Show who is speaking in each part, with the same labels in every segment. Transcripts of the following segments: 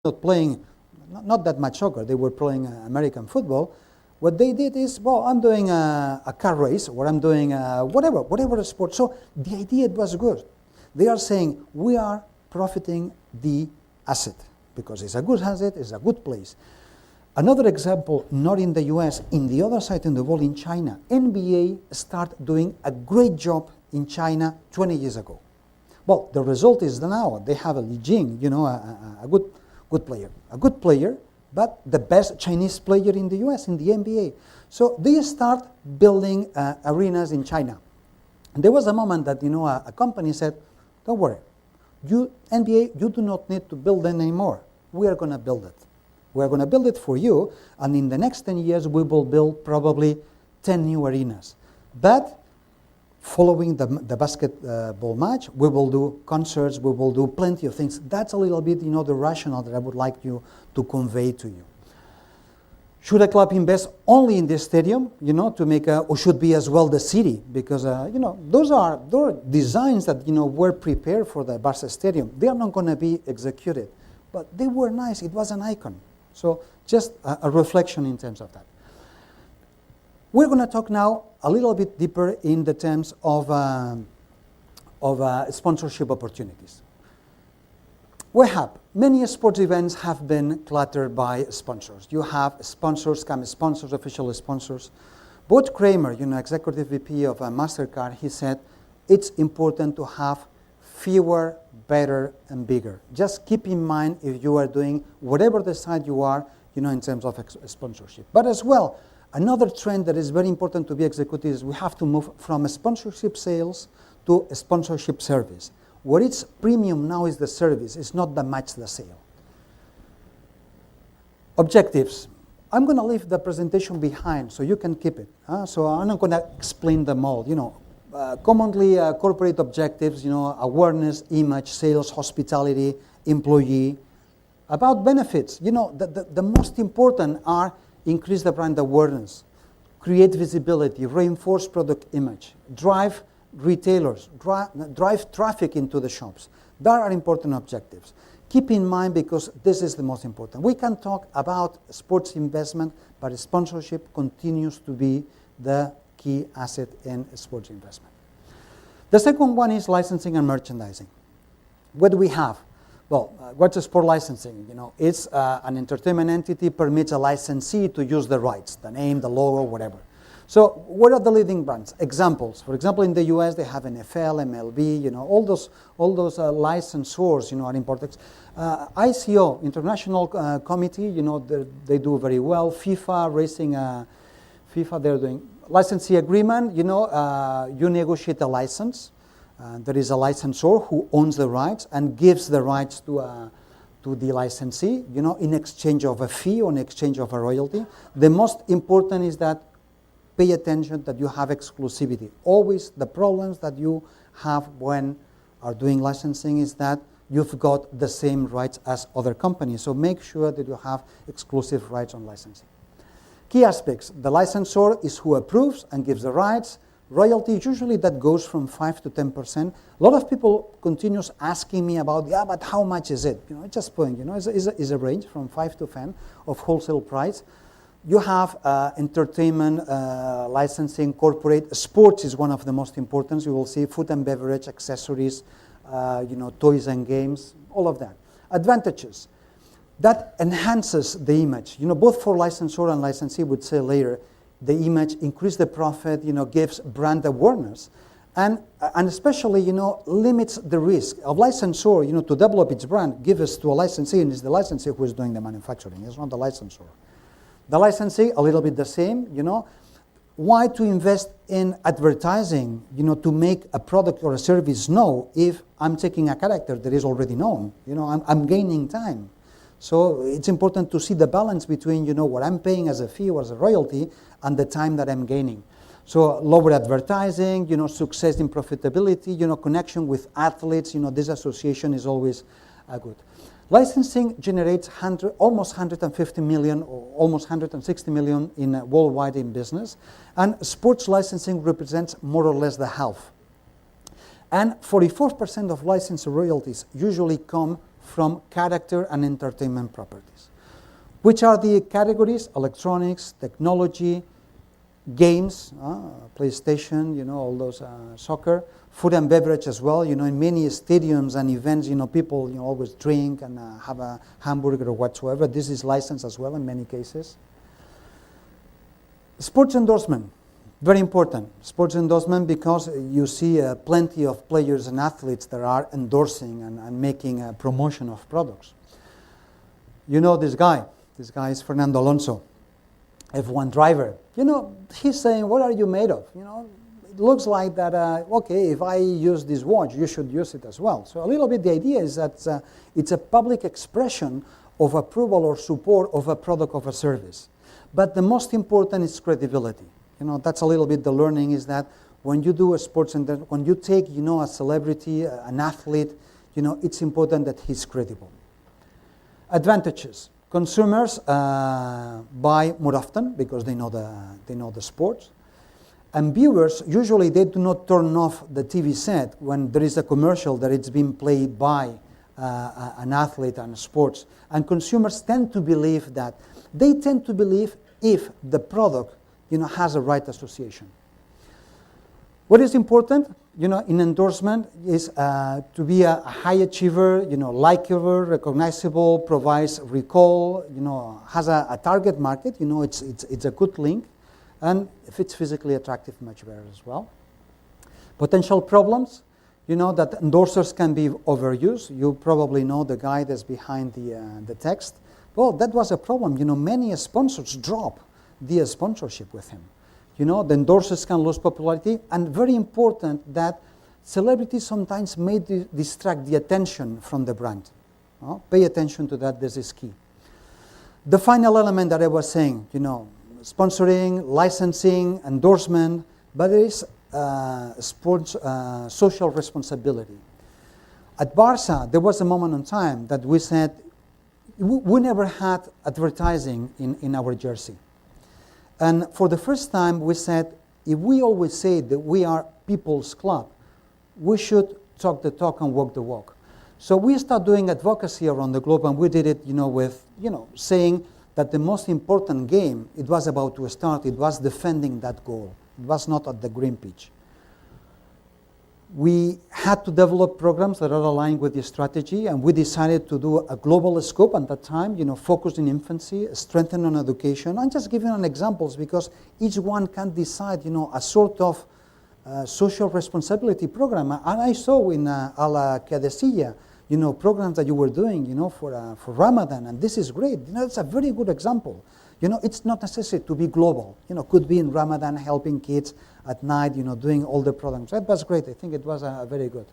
Speaker 1: not playing, not that much soccer, they were playing American football. What they did is, well, I'm doing a car race, or I'm doing whatever sport. So the idea was good. They are saying, we are profiting the asset, because it's a good asset, it's a good place. Another example, not in the US, in the other side in the world, in China, NBA started doing a great job in China 20 years ago. Well, the result is now they have a Li Jing, a good player, but the best Chinese player in the US, in the NBA. So they start building arenas in China. And there was a moment that, a company said, don't worry, NBA, you do not need to build it anymore. We are going to build it. We are going to build it for you, and in the next 10 years, we will build probably 10 new arenas. But following the basketball match, we will do concerts, we will do plenty of things. That's a little bit, the rationale that I would like you to convey to you. Should a club invest only in this stadium, to make or should be as well the city? Because, those are designs that, were prepared for the Barca stadium. They are not going to be executed, but they were nice. It was an icon. So just a reflection in terms of that. We're going to talk now a little bit deeper in the terms of sponsorship opportunities. We have many sports events have been cluttered by sponsors. You have sponsors, sponsors, official sponsors. Both Kramer, executive VP of MasterCard, he said it's important to have fewer, better, and bigger. Just keep in mind if you are doing whatever the side you are, in terms of sponsorship. But as well, another trend that is very important to be executed is we have to move from a sponsorship sales to a sponsorship service. What is premium now is the service, it's not the match the sale. Objectives. I'm going to leave the presentation behind so you can keep it. So I'm not going to explain them all. Commonly corporate objectives, awareness, image, sales, hospitality, employee. About benefits, the most important are increase the brand awareness, create visibility, reinforce product image, drive retailers, drive traffic into the shops. That are important objectives. Keep in mind, because this is the most important. We can talk about sports investment, but sponsorship continues to be the key asset in sports investment. The second one is licensing and merchandising. What do we have? Well, what's a sport licensing? It's an entertainment entity permits a licensee to use the rights, the name, the logo, whatever. So what are the leading brands? Examples. For example, in the US, they have NFL, MLB, all those licensors, are important. ICO, International Committee, they do very well. FIFA, racing, FIFA, they're doing licensee agreement, you negotiate a license. There is a licensor who owns the rights and gives the rights to the licensee, in exchange of a fee or in exchange of a royalty. The most important is that pay attention that you have exclusivity. Always the problems that you have when are doing licensing is that you've got the same rights as other companies. So make sure that you have exclusive rights on licensing. Key aspects. The licensor is who approves and gives the rights. Royalty, usually that goes from 5 to 10%. A lot of people continues asking me about, but how much is it? Just point, is a range from 5 to 10 of wholesale price. You have entertainment, licensing, corporate. Sports is one of the most important. You will see food and beverage, accessories, toys and games, all of that. Advantages. That enhances the image. Both for licensor and licensee would say later, the image, increase the profit, gives brand awareness. And especially, limits the risk of licensor, to develop its brand, give us to a licensee, and it's the licensee who is doing the manufacturing. It's not the licensor. The licensee, a little bit the same, Why to invest in advertising, to make a product or a service know if I'm taking a character that is already known? I'm gaining time. So it's important to see the balance between, what I'm paying as a fee or as a royalty and the time that I'm gaining. So lower advertising, success in profitability, connection with athletes, this association is always good. Licensing generates almost 150 million or almost 160 million worldwide in business, and sports licensing represents more or less the half. And 44% of license royalties usually come from character and entertainment properties. Which are the categories? Electronics, technology, games, PlayStation, all those soccer, food and beverage as well. In many stadiums and events, people always drink and have a hamburger or whatsoever. This is licensed as well in many cases. Sports endorsement, very important. Sports endorsement because you see plenty of players and athletes that are endorsing and making a promotion of products. This guy. This guy is Fernando Alonso, F1 driver. He's saying, what are you made of? It looks like that, okay, if I use this watch, you should use it as well. So a little bit the idea is that it's a public expression of approval or support of a product of a service. But the most important is credibility. That's a little bit the learning is that when you do a sports, when you take, a celebrity, an athlete, it's important that he's credible. Advantages. Consumers buy more often because they know the sports. And viewers, usually they do not turn off the TV set when there is a commercial that it's being played by an athlete and sports. And consumers tend to believe that. They tend to believe if the product, has a right association. What is important, in endorsement is to be a high achiever, likable, recognizable, provides recall, has a target market, it's a good link. And if it's physically attractive, much better as well. Potential problems, that endorsers can be overused. You probably know the guy that's behind the text. Well, that was a problem. Many sponsors drop the sponsorship with him. The endorsers can lose popularity. And very important that celebrities sometimes may distract the attention from the brand. Pay attention to that. This is key. The final element that I was saying, sponsoring, licensing, endorsement, but there is sports social responsibility. At Barça, there was a moment in time that we said we never had advertising in our jersey. And for the first time, we said, if we always say that we are people's club, we should talk the talk and walk the walk. So we started doing advocacy around the globe, and we did it, with, saying that the most important game, it was about to start, it was defending that goal. It was not at the green pitch. We had to develop programs that are aligned with the strategy, and we decided to do a global scope at that time, focused in infancy, strengthen on education. I'm just giving an examples because each one can decide, a sort of social responsibility program. And I saw in A La Cadecilla, programs that you were doing, for Ramadan, and this is great. It's a very good example. It's not necessary to be global. Could be in Ramadan helping kids at night, doing all the programs. That was great. I think it was very good.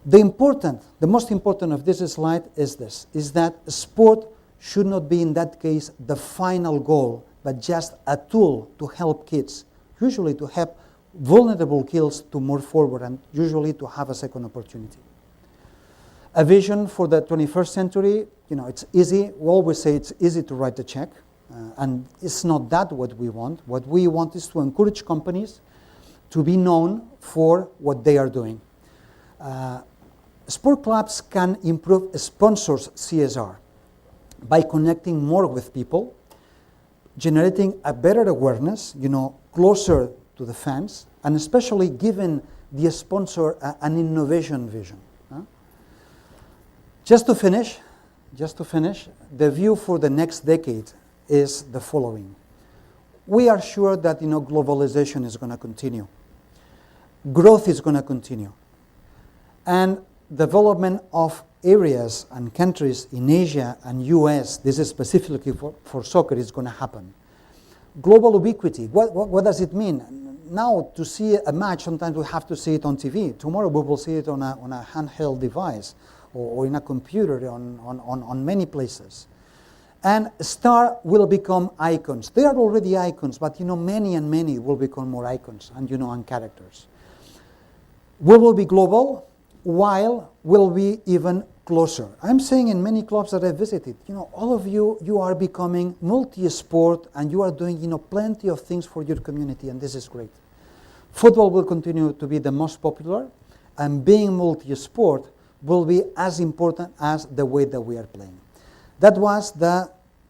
Speaker 1: The most important of this slide is this, is that sport should not be, in that case, the final goal, but just a tool to help kids, usually to help vulnerable kids to move forward and usually to have a second opportunity. A vision for the 21st century, it's easy. We always say it's easy to write a check. And it's not that what we want. What we want is to encourage companies to be known for what they are doing. Sport clubs can improve sponsors' CSR by connecting more with people, generating a better awareness, closer to the fans, and especially giving the sponsor an innovation vision. Just to finish, the view for the next decade is the following. We are sure that globalization is going to continue. Growth is going to continue. And development of areas and countries in Asia and US, this is specifically for soccer, is going to happen. Global ubiquity, what does it mean? Now, to see a match, sometimes we have to see it on TV. Tomorrow we will see it on a handheld device or in a computer on many places. And stars will become icons. They are already icons, but many and many will become more icons and and characters. We will be global, while we'll be even closer. I'm saying in many clubs that I visited, all of you are becoming multi-sport and you are doing plenty of things for your community, and this is great. Football will continue to be the most popular, and being multi-sport will be as important as the way that we are playing. That was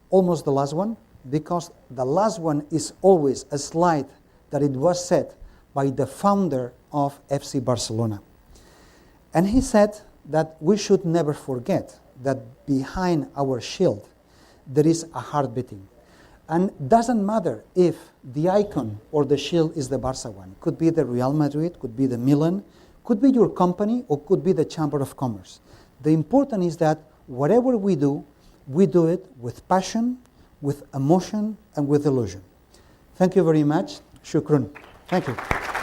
Speaker 1: almost the last one, because the last one is always a slide that it was set by the founder of FC Barcelona. And he said that we should never forget that behind our shield there is a heart beating. And doesn't matter if the icon or the shield is the Barca one. Could be the Real Madrid, could be the Milan, could be your company, or could be the Chamber of Commerce. The important is that whatever we do it with passion, with emotion, and with illusion. Thank you very much. Shukran. Thank you.